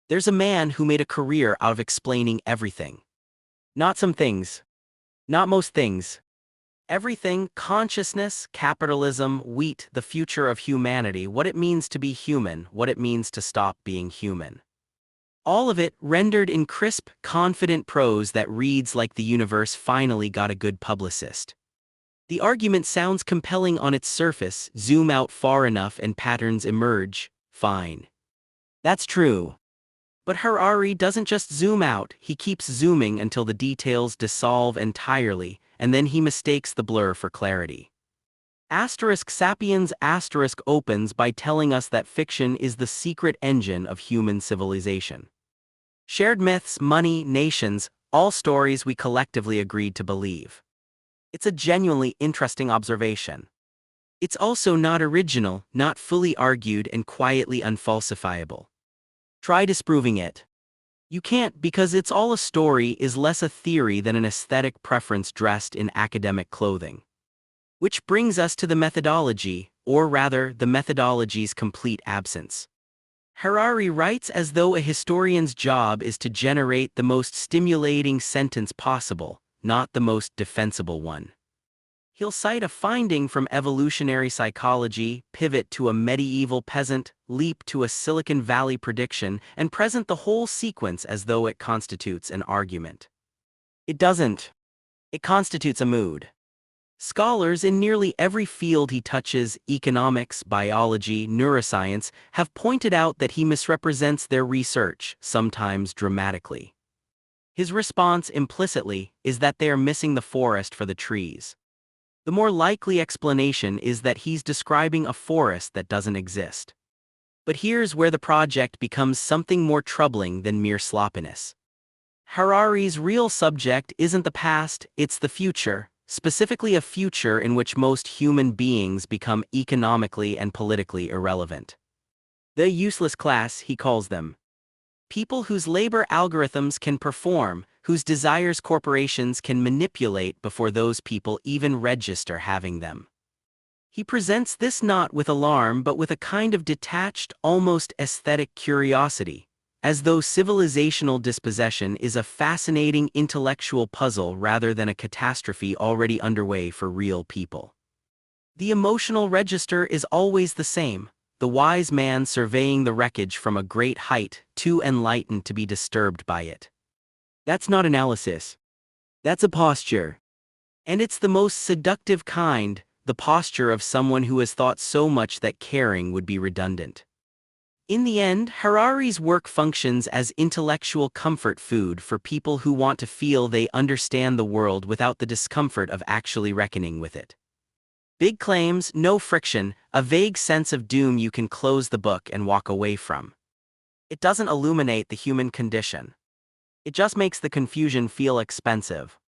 There's a man who made a career out of explaining everything. Not some things. Not most things. Everything: consciousness, capitalism, wheat, the future of humanity, what it means to be human, what it means to stop being human. All of it rendered in crisp, confident prose that reads like the universe finally got a good publicist. The argument sounds compelling on its surface. Zoom out far enough and patterns emerge. Fine. That's true. But Harari doesn't just zoom out, he keeps zooming until the details dissolve entirely, and then he mistakes the blur for clarity. Sapiens opens by telling us that fiction is the secret engine of human civilization. Shared myths, money, nations, all stories we collectively agreed to believe. It's a genuinely interesting observation. It's also not original, not fully argued, and quietly unfalsifiable. Try disproving it. You can't, because It's All a Story is less a theory than an aesthetic preference dressed in academic clothing. Which brings us to the methodology, or rather, the methodology's complete absence. Harari writes as though a historian's job is to generate the most stimulating sentence possible, not the most defensible one. He'll cite a finding from evolutionary psychology, pivot to a medieval peasant, leap to a Silicon Valley prediction, and present the whole sequence as though it constitutes an argument. It doesn't. It constitutes a mood. Scholars in nearly every field he touches, economics, biology, neuroscience, have pointed out that he misrepresents their research, sometimes dramatically. His response, implicitly, is that they are missing the forest for the trees. The more likely explanation is that he's describing a forest that doesn't exist. But here's where the project becomes something more troubling than mere sloppiness. Harari's real subject isn't the past, it's the future, specifically a future in which most human beings become economically and politically irrelevant. The useless class, he calls them. People whose labor algorithms can perform, whose desires corporations can manipulate before those people even register having them. He presents this not with alarm but with a kind of detached, almost aesthetic curiosity, as though civilizational dispossession is a fascinating intellectual puzzle rather than a catastrophe already underway for real people. The emotional register is always the same. The wise man surveying the wreckage from a great height, too enlightened to be disturbed by it. That's not analysis. That's a posture. And it's the most seductive kind, the posture of someone who has thought so much that caring would be redundant. In the end, Harari's work functions as intellectual comfort food for people who want to feel they understand the world without the discomfort of actually reckoning with it. Big claims, no friction, a vague sense of doom you can close the book and walk away from. It doesn't illuminate the human condition. It just makes the confusion feel expensive.